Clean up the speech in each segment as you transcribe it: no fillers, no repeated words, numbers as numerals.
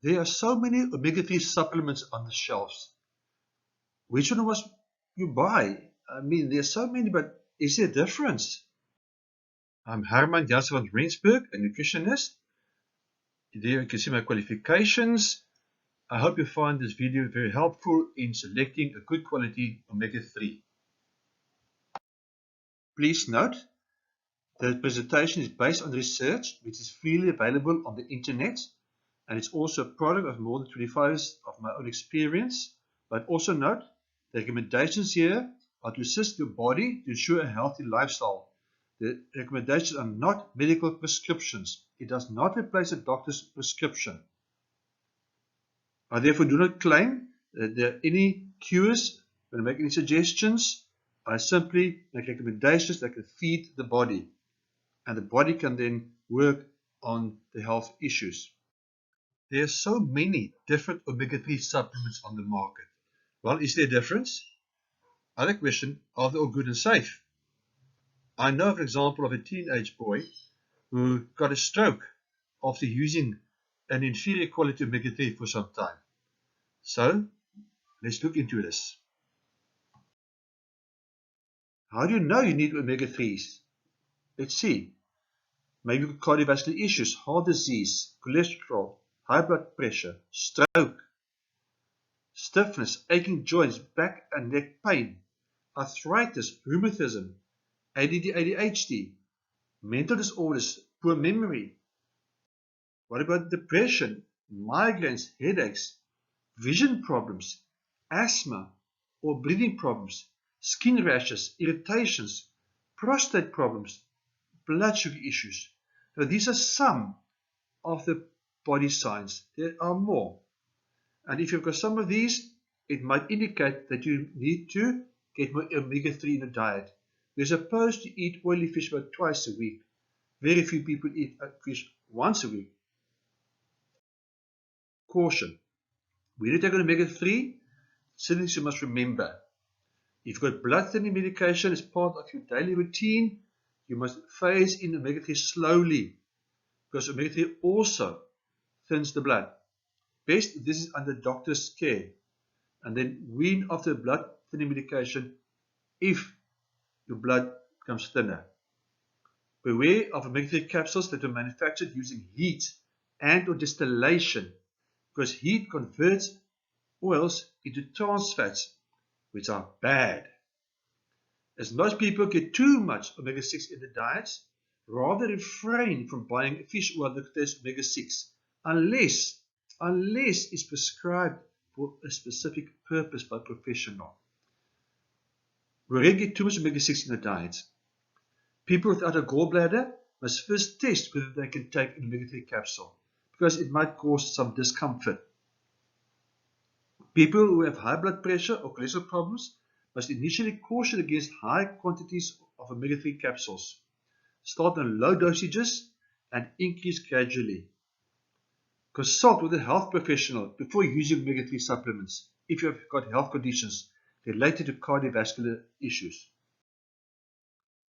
There are so many omega-3 supplements on the shelves. Which one must you buy? I mean, there's so many, but is there a difference? I'm Herman Jansen van Rensburg, a nutritionist. There you can see my qualifications. I hope you find this video very helpful in selecting a good quality omega-3. Please note that the presentation is based on research which is freely available on the internet, and it's also a product of more than 25 years of my own experience. But also note the recommendations here are to assist your body to ensure a healthy lifestyle. The recommendations are not medical prescriptions. It does not replace a doctor's prescription. I therefore do not claim that there are any cures when I make any suggestions. I simply make recommendations that can feed the body, and the body can then work on the health issues. There are so many different omega-3 supplements on the market. Well, is there a difference? Other question, are they all good and safe? I know, for example, of a teenage boy who got a stroke after using an inferior quality omega-3 for some time. So, let's look into this. How do you know you need omega-3s? Let's see. Maybe cardiovascular issues, heart disease, cholesterol, high blood pressure, stroke, stiffness, aching joints, back and neck pain, arthritis, rheumatism, ADD, ADHD, mental disorders, poor memory. What about depression, migraines, headaches, vision problems, asthma or breathing problems, skin rashes, irritations, prostate problems, blood sugar issues? Now, these are some of the body signs. There are more. And if you've got some of these, it might indicate that you need to get more omega-3 in the diet. We're supposed to eat oily fish about twice a week. Very few people eat fish once a week. Caution. When you take an omega-3, certain things you must remember. If you've got blood thinning medication as part of your daily routine, you must phase in omega-3 slowly, because omega-3 also thins the blood. Best if this is under doctor's care, and then wean off the blood thinning medication if your blood becomes thinner. Beware of omega-3 capsules that are manufactured using heat and or distillation, because heat converts oils into trans fats, which are bad. As most people get too much omega-6 in their diets, rather refrain from buying fish oil that contains omega-6 unless it's prescribed for a specific purpose by a professional. We already get too much omega-6 in the diet. People without a gallbladder must first test whether they can take an omega-3 capsule, because it might cause some discomfort. People who have high blood pressure or cholesterol problems must initially caution against high quantities of omega-3 capsules. Start on low dosages and increase gradually. Consult with a health professional before using omega-3 supplements if you have got health conditions related to cardiovascular issues.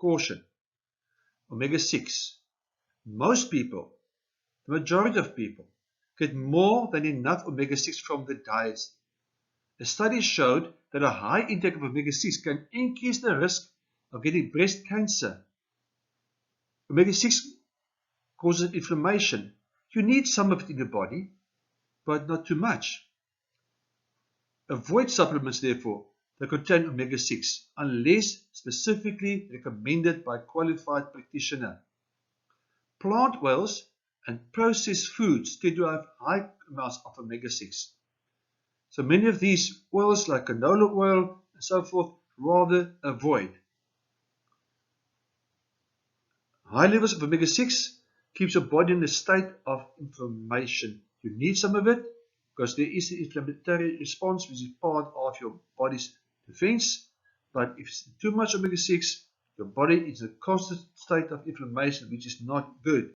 Caution. Omega-6. Most people, the majority of people, get more than enough omega-6 from their diets. A study showed that a high intake of omega-6 can increase the risk of getting breast cancer. Omega-6 causes inflammation. You need some of it in your body, but not too much. Avoid supplements, therefore, that contain omega-6 unless specifically recommended by a qualified practitioner. Plant oils and processed foods tend to have high amounts of omega-6. So many of these oils like canola oil and so forth, rather avoid. High levels of omega-6 keeps your body in a state of inflammation. You need some of it because there is an inflammatory response which is part of your body's defense. But if it's too much omega-6, your body is in a constant state of inflammation, which is not good.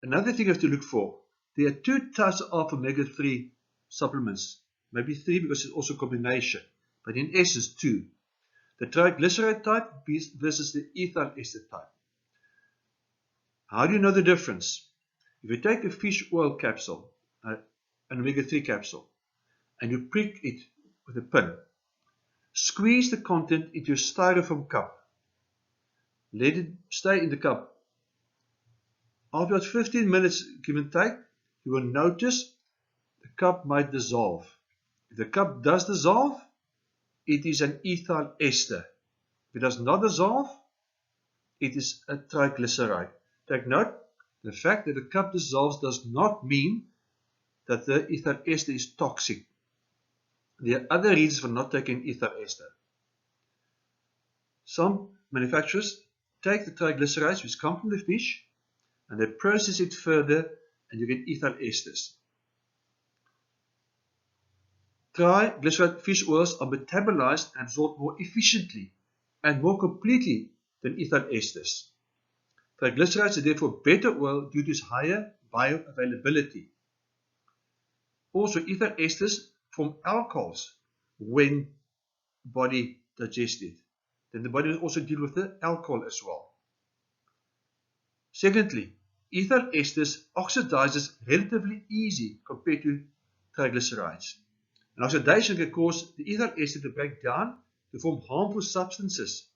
Another thing you have to look for. There are two types of omega-3 supplements, maybe three because it's also a combination, but in essence two. The triglyceride type versus the ethyl ester type. How do you know the difference? If you take a fish oil capsule, an omega-3 capsule, and you prick it with a pin, squeeze the content into a styrofoam cup. Let it stay in the cup. After about 15 minutes, give and take, you will notice the cup might dissolve. If the cup does dissolve, it is an ethyl ester. If it does not dissolve, it is a triglyceride. Take note, the fact that the cup dissolves does not mean that the ethyl ester is toxic. There are other reasons for not taking ethyl ester. Some manufacturers take the triglycerides which come from the fish and they process it further and you get ethyl esters. Triglyceride fish oils are metabolized and absorbed more efficiently and more completely than ethyl esters. Triglycerides are therefore better oil due to its higher bioavailability. Also, ethyl esters form alcohols when the body digests it. Then the body will also deal with the alcohol as well. Secondly, ethyl esters oxidizes relatively easy compared to triglycerides. And oxidation can cause the ethyl ester to break down to form harmful substances.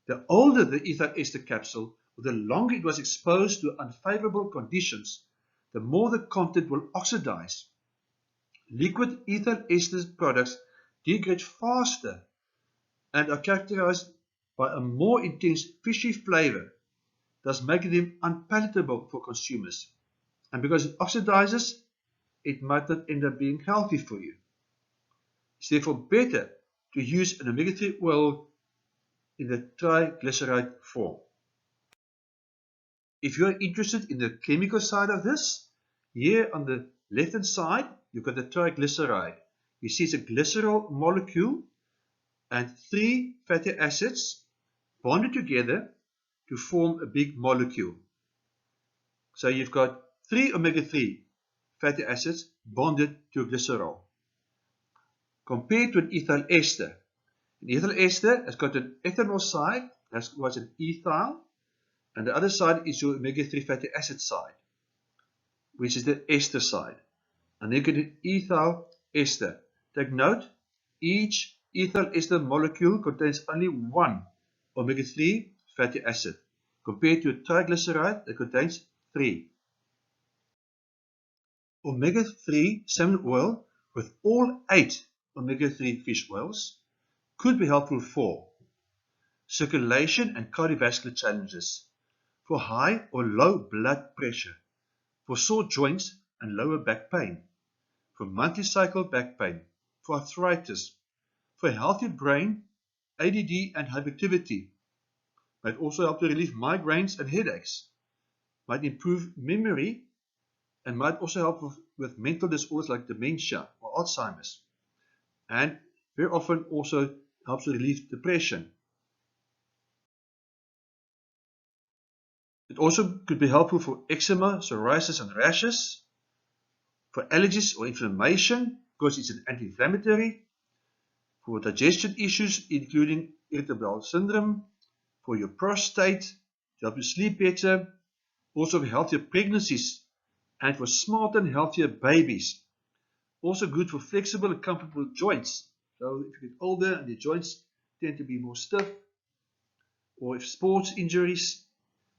The older the ethyl ester capsule, or the longer it was exposed to unfavorable conditions, the more the content will oxidize. Liquid ethyl ester products degrade faster and are characterized by a more intense fishy flavor, thus making them unpalatable for consumers. And because it oxidizes, it might not end up being healthy for you. It's therefore better to use an omega-3 oil in the triglyceride form. If you are interested in the chemical side of this, here on the left-hand side, you've got the triglyceride. You see it's a glycerol molecule and 3 fatty acids bonded together to form a big molecule. So you've got 3 omega-3 fatty acids bonded to a glycerol. Compared to an ethyl ester. An ethyl ester has got an ethanol side, that's what's an ethyl, and the other side is your omega-3 fatty acid side, which is the ester side. And then you get an ethyl ester. Take note, each ethyl ester molecule contains only 1 omega-3 fatty acid, compared to a triglyceride that contains 3. Omega-3 salmon oil with all 8 omega-3 fish oils could be helpful for circulation and cardiovascular challenges, for high or low blood pressure, for sore joints and lower back pain, for monthly cycle back pain, for arthritis, for a healthy brain, ADD and hyperactivity. Might also help to relieve migraines and headaches, might improve memory, and might also help with mental disorders like dementia or Alzheimer's, and very often also helps to relieve depression. It also could be helpful for eczema, psoriasis and rashes, for allergies or inflammation because it's an anti-inflammatory, for digestion issues including irritable bowel syndrome, for your prostate, to help you sleep better, also for healthier pregnancies and for smarter and healthier babies. Also good for flexible and comfortable joints. So if you get older and your joints tend to be more stiff, or if sports injuries,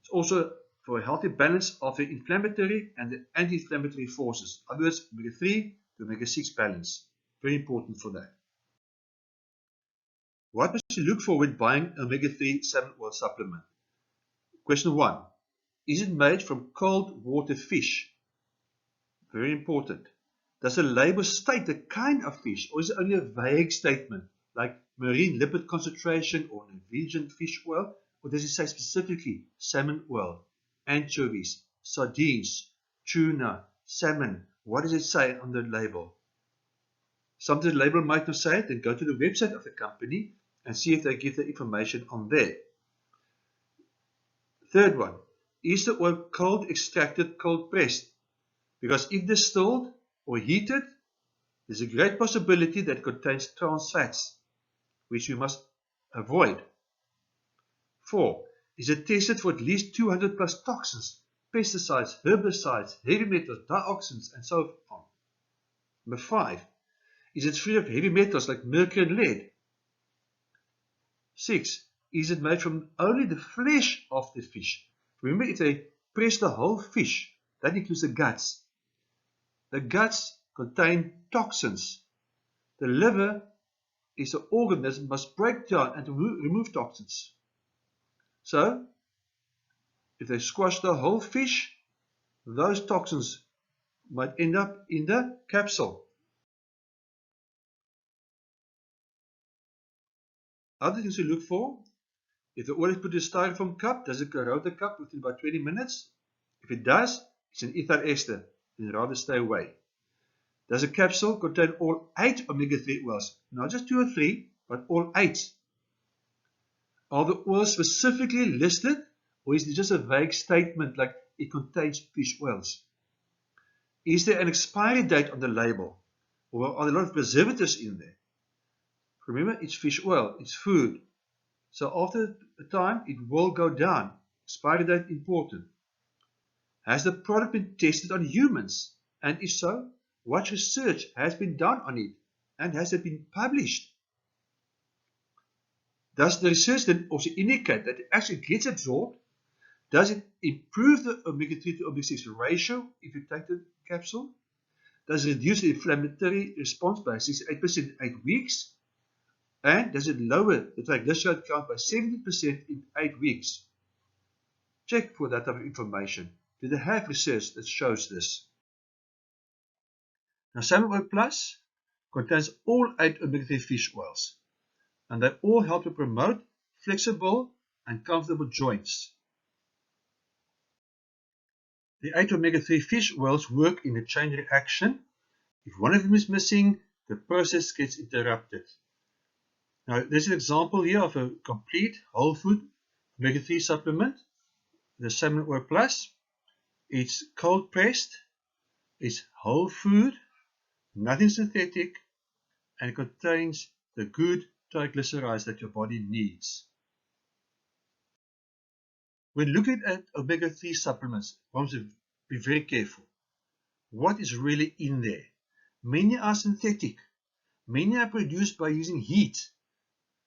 it's also for a healthy balance of the inflammatory and the anti-inflammatory forces. In other words, omega-3 to omega-6 balance. Very important for that. What must you look for when buying omega-3 salmon oil supplement? Question 1. Is it made from cold water fish? Very important. Does the label state the kind of fish, or is it only a vague statement like marine lipid concentration or Norwegian fish oil? Or does it say specifically salmon oil, anchovies, sardines, tuna, salmon? What does it say on the label? Sometimes the label might not say it, then go to the website of the company and see if they give the information on there. Third one, is the oil cold extracted, cold pressed? Because if distilled or heated, there's a great possibility that it contains trans fats, which we must avoid. 4. Is it tested for at least 200 plus toxins pesticides, herbicides, heavy metals, dioxins, and so on. Number 5, is it free of heavy metals like mercury and lead? 6, is it made from only the flesh of the fish? Remember, if they press the whole fish, that includes the guts. The guts contain toxins. The liver is an organ that must break down and remove toxins. So, if they squash the whole fish, those toxins might end up in the capsule. Other things to look for: if the oil is put in a styrofoam cup, does it corrode the cup within about 20 minutes? If it does, it's an ethyl ester, then rather stay away. Does a capsule contain all 8 omega-3 oils? Not just 2 or 3, but all 8. Are the oils specifically listed, or is it just a vague statement like it contains fish oils? Is there an expiry date on the label, or are there a lot of preservatives in there? Remember, it's fish oil, it's food. So after a time, it will go down. Expiry date important. Has the product been tested on humans? And if so, what research has been done on it? And has it been published? Does the research then also indicate that it actually gets absorbed? Does it improve the omega-3 to omega-6 ratio if you take the capsule? Does it reduce the inflammatory response by 68% in 8 weeks? And does it lower the triglyceride count by 70% in 8 weeks? Check for that type of information. Do they have research that shows this? Now, Salmon Oil Plus contains all 8 omega-3 fish oils, and they all help to promote flexible and comfortable joints. The 8 omega-3 fish oils work in a chain reaction. If one of them is missing, the process gets interrupted. Now, there's an example here of a complete whole food omega-3 supplement, the Salmon Oil Plus. It's cold pressed, it's whole food, nothing synthetic, and it contains the good triglycerides that your body needs. When looking at omega-3 supplements, one must be very careful. What is really in there? Many are synthetic. Many are produced by using heat.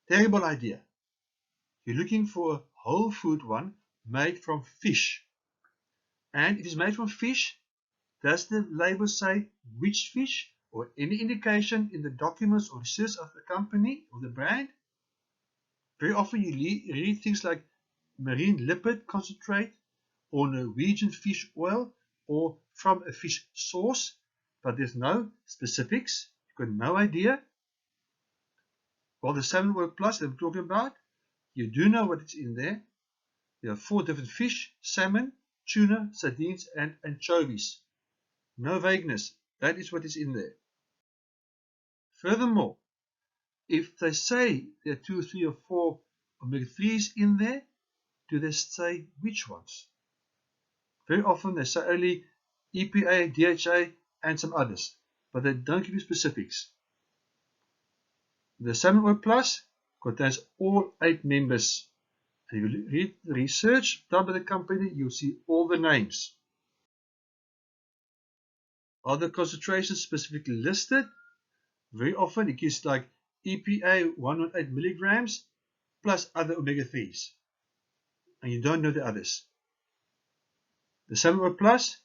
Terrible idea. You're looking for a whole food one made from fish. And if it's made from fish, does the label say which fish or any indication in the documents or research of the company or the brand? Very often you read things like marine lipid concentrate or Norwegian fish oil or from a fish source, but there's no specifics. You've got no idea. Well, the Salmon Oil Plus that I'm talking about, you do know what is in there. There are 4 different fish: salmon, tuna, sardines, and anchovies. No vagueness. That is what is in there. Furthermore, if they say there are 2, 3, or 4 omega-3s in there, do they say which ones? Very often they say only EPA, DHA, and some others, but they don't give you specifics. The Salmon Oil Plus contains all 8 members. And if you read the research done by the company, you'll see all the names. Are the concentrations specifically listed? Very often it gives like EPA 118 milligrams plus other omega-3s. And you don't know the others. The Salmon Oil Plus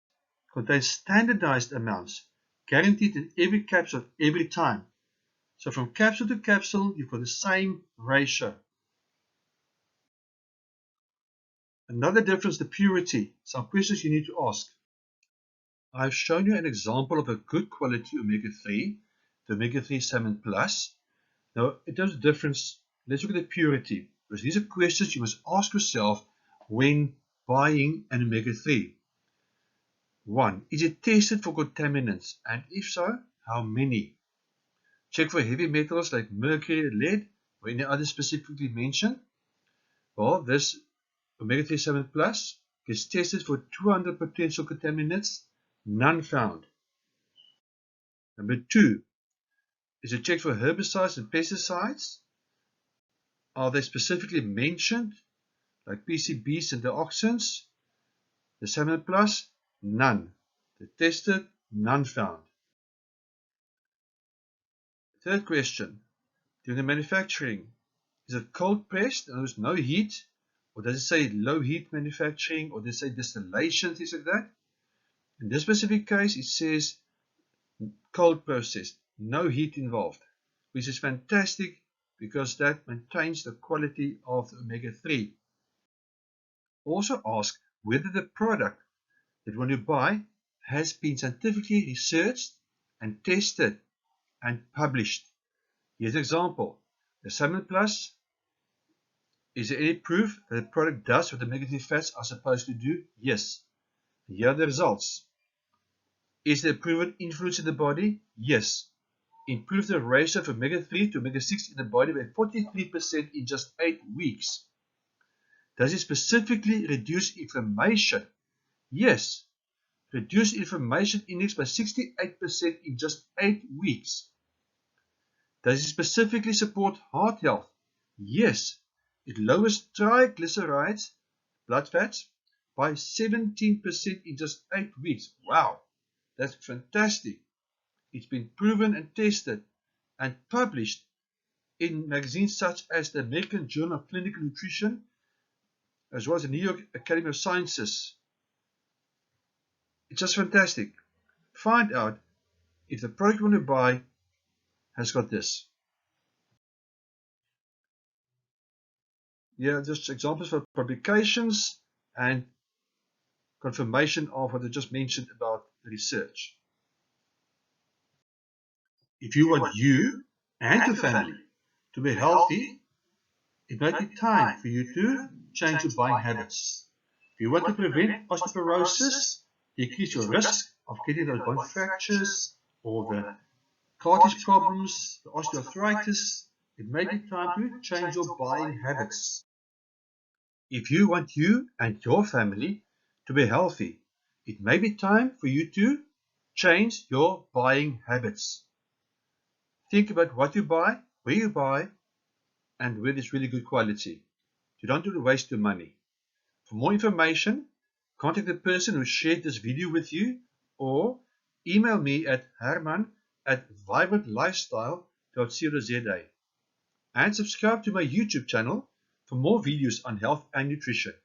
contains standardized amounts, guaranteed in every capsule every time. So from capsule to capsule, you've got the same ratio. Another difference, the purity. Some questions you need to ask. I've shown you an example of a good quality omega-3, the omega-3 Salmon Plus. Now, in terms of difference, let's look at the purity, because these are questions you must ask yourself when buying an omega-3. 1. Is it tested for contaminants? And if so, how many? Check for heavy metals like mercury, lead, or any other specifically mentioned. Well, this omega-3 Salmon Plus gets tested for 200 potential contaminants, none found. Number 2, is it checked for herbicides and pesticides? Are they specifically mentioned, like PCBs and dioxins? The Salmon Plus, none. The tested, none found. Third question. During the manufacturing, is it cold pressed and there's no heat? Or does it say low heat manufacturing? Or does it say distillation, things like that? In this specific case, it says cold processed, no heat involved, which is fantastic because that maintains the quality of the omega-3. Also ask whether the product that when you buy has been scientifically researched and tested and published. Here's an example. The Salmon Plus, is there any proof that the product does what omega-3 fats are supposed to do? Yes. Here are the results. Is there a proven influence in the body? Yes. Improve the ratio of omega-3 to omega-6 in the body by 43% in just 8 weeks. Does it specifically reduce inflammation? Yes. Reduce inflammation index by 68% in just 8 weeks. Does it specifically support heart health? Yes. It lowers triglycerides, blood fats, by 17% in just 8 weeks. Wow, that's fantastic. It's been proven and tested and published in magazines such as the American Journal of Clinical Nutrition, as well as the New York Academy of Sciences. It's just fantastic. Find out if the product you want to buy has got this. Yeah, just examples for publications and confirmation of what I just mentioned about the research. If you want you and your family to be healthy, it might be time for you to change your buying habits. If you want to prevent osteoporosis, decrease your risk of getting those bone fractures or the cartilage problems, the osteoarthritis, it may be time to change your buying habits. If you want you and your family to be healthy, it may be time for you to change your buying habits. Think about what you buy, where you buy, and where it's really good quality. You don't want to waste your money. For more information, contact the person who shared this video with you or email me at herman@vibrantlifestyle.co.za and subscribe to my YouTube channel for more videos on health and nutrition.